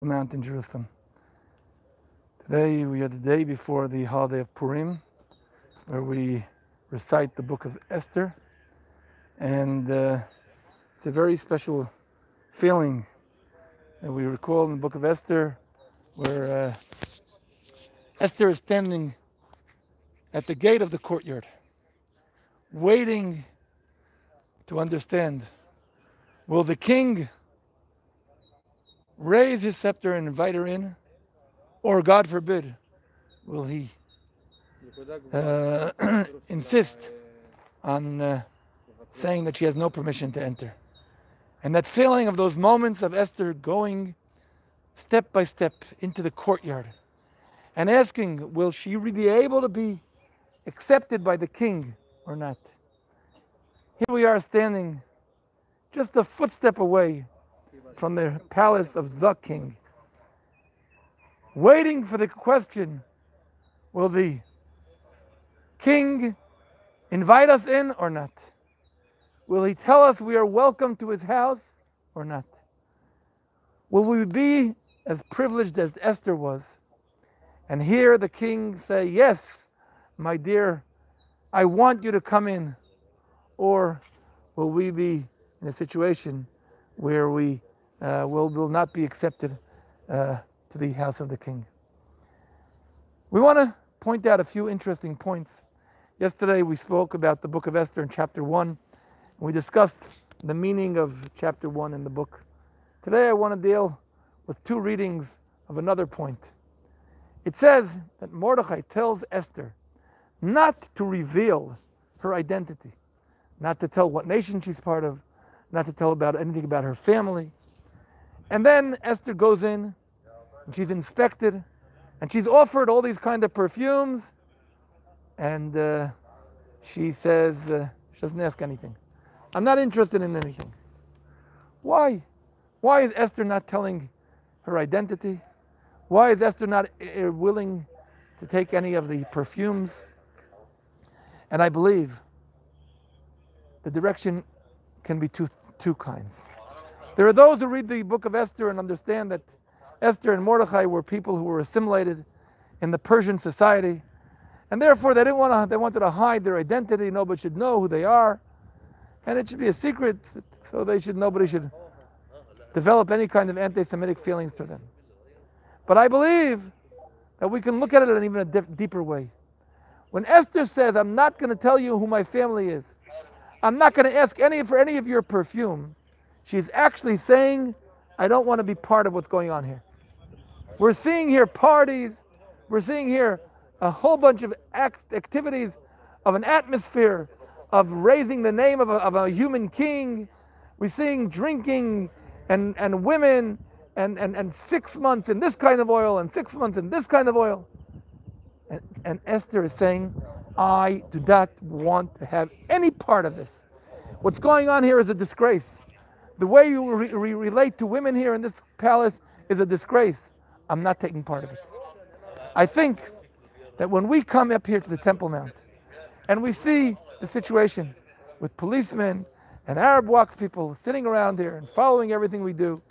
Mount in Jerusalem. Today we are the day before the holiday of Purim, where we recite the book of Esther, and it's a very special feeling. And we recall in the book of Esther where Esther is standing at the gate of the courtyard, waiting to understand, will the king raise his scepter and invite her in, or God forbid, will he insist on saying that she has no permission to enter? And that feeling of those moments of Esther going step by step into the courtyard and asking, will she be able to be accepted by the king or not? Here we are standing just a footstep away from the palace of the king, waiting for the question, will the king invite us in or not? Will he tell us we are welcome to his house or not? Will we be as privileged as Esther was and hear the king say, yes, my dear, I want you to come in? Or will we be in a situation where we will not be accepted to the house of the king? We want to point out a few interesting points. Yesterday we spoke about the book of Esther in chapter 1. We discussed the meaning of chapter 1 in the book. Today I want to deal with two readings of another point. It says that Mordechai tells Esther not to reveal her identity, not to tell what nation she's part of, not to tell about anything about her family. And then Esther goes in, and she's inspected, and she's offered all these kind of perfumes, and she says, she doesn't ask anything. I'm not interested in anything. Why? Why is Esther not telling her identity? Why is Esther not willing to take any of the perfumes? And I believe the direction can be two kinds. There are those who read the book of Esther and understand that Esther and Mordechai were people who were assimilated in the Persian society, and therefore they wanted to hide their identity. Nobody should know who they are, and it should be a secret, so nobody should develop any kind of anti-Semitic feelings for them. But I believe that we can look at it in even a deeper way. When Esther says, I'm not going to tell you who my family is, I'm not going to ask for any of your perfume, she's actually saying, I don't want to be part of what's going on here. We're seeing here parties, we're seeing here a whole bunch of activities of an atmosphere of raising the name of a human king. We're seeing drinking and women and 6 months in this kind of oil and 6 months in this kind of oil. And Esther is saying, I do not want to have any part of this. What's going on here is a disgrace. The way you relate to women here in this palace is a disgrace. I'm not taking part of it. I think that when we come up here to the Temple Mount and we see the situation with policemen and Arab Waqf people sitting around here and following everything we do,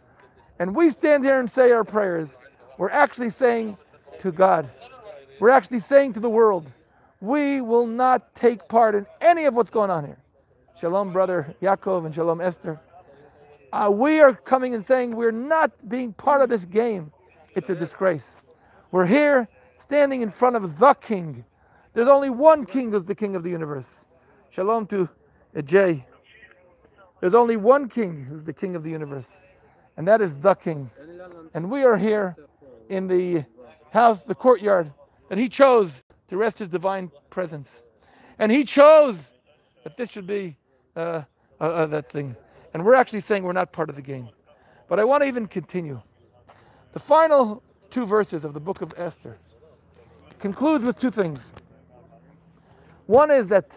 and we stand here and say our prayers, we're actually saying to God, we're actually saying to the world, we will not take part in any of what's going on here. Shalom, brother Yaakov, and Shalom, Esther. We are coming and saying we're not being part of this game. It's a disgrace. We're here standing in front of the king. There's only one king who's the king of the universe. Shalom to Jay. There's only one king who's the king of the universe, and that is the king. And we are here in the house, the courtyard, that he chose to rest his divine presence. And he chose that this should be that thing. And we're actually saying we're not part of the game. But I want to even continue. The final two verses of the book of Esther concludes with two things. One is that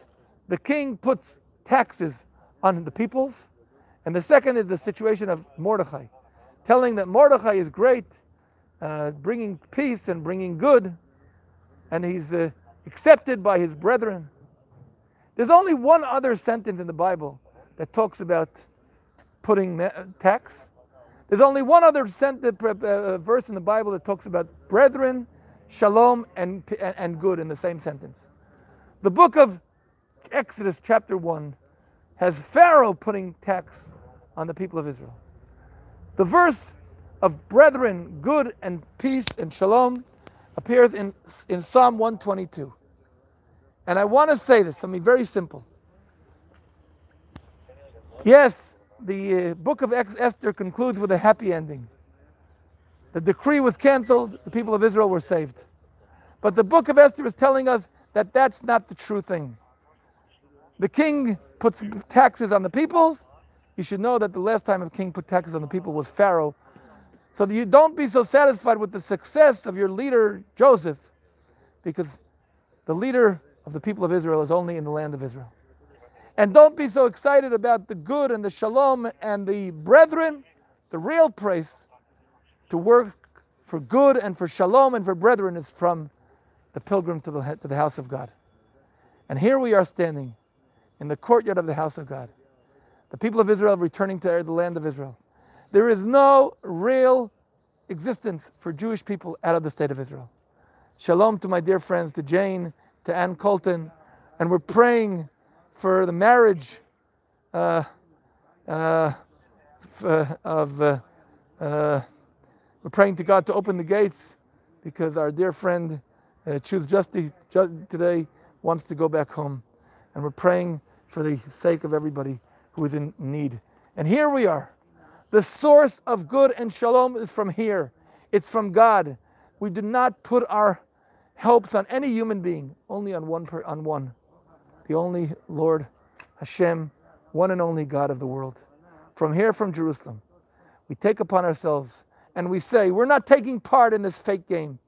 the king puts taxes on the peoples, and the second is the situation of Mordechai, telling that Mordechai is great, bringing peace and bringing good, and he's accepted by his brethren. There's only one other sentence in the Bible that talks about putting tax. There's only one other verse in the Bible that talks about brethren, shalom, and good in the same sentence. The book of Exodus, chapter 1, has Pharaoh putting tax on the people of Israel. The verse of brethren, good, and peace, and shalom appears in Psalm 122. And I want to say this, something very simple. Yes, the book of Esther concludes with a happy ending. The decree was canceled, the people of Israel were saved. But the book of Esther is telling us that that's not the true thing. The king puts taxes on the people. You should know that the last time a king put taxes on the people was Pharaoh. So that you don't be so satisfied with the success of your leader, Joseph, because the leader of the people of Israel is only in the land of Israel. And don't be so excited about the good and the shalom and the brethren. The real place to work for good and for shalom and for brethren is from the pilgrim to the house of God. And here we are standing in the courtyard of the house of God. The people of Israel returning to the land of Israel. There is no real existence for Jewish people out of the state of Israel. Shalom to my dear friends, to Jane, to Ann Colton, and we're praying for the marriage we're praying to God to open the gates because our dear friend Choose Justice today wants to go back home. And we're praying for the sake of everybody who is in need. And here we are. The source of good and shalom is from here. It's from God. We do not put our hopes on any human being, only on one. The only Lord, Hashem, one and only God of the world. From here, from Jerusalem, we take upon ourselves and we say, we're not taking part in this fake game.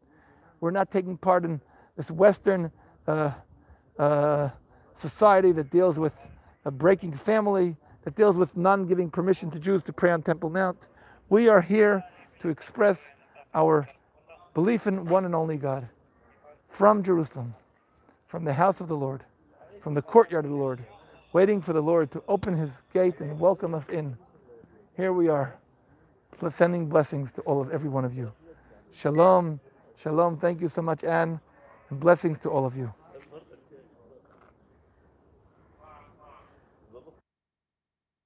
We're not taking part in this Western society that deals with breaking family, that deals with none giving permission to Jews to pray on Temple Mount. We are here to express our belief in one and only God. From Jerusalem, from the house of the Lord, from the courtyard of the Lord, waiting for the Lord to open his gate and welcome us in. Here we are, sending blessings to every one of you. Shalom, shalom. Thank you so much, Anne, and blessings to all of you.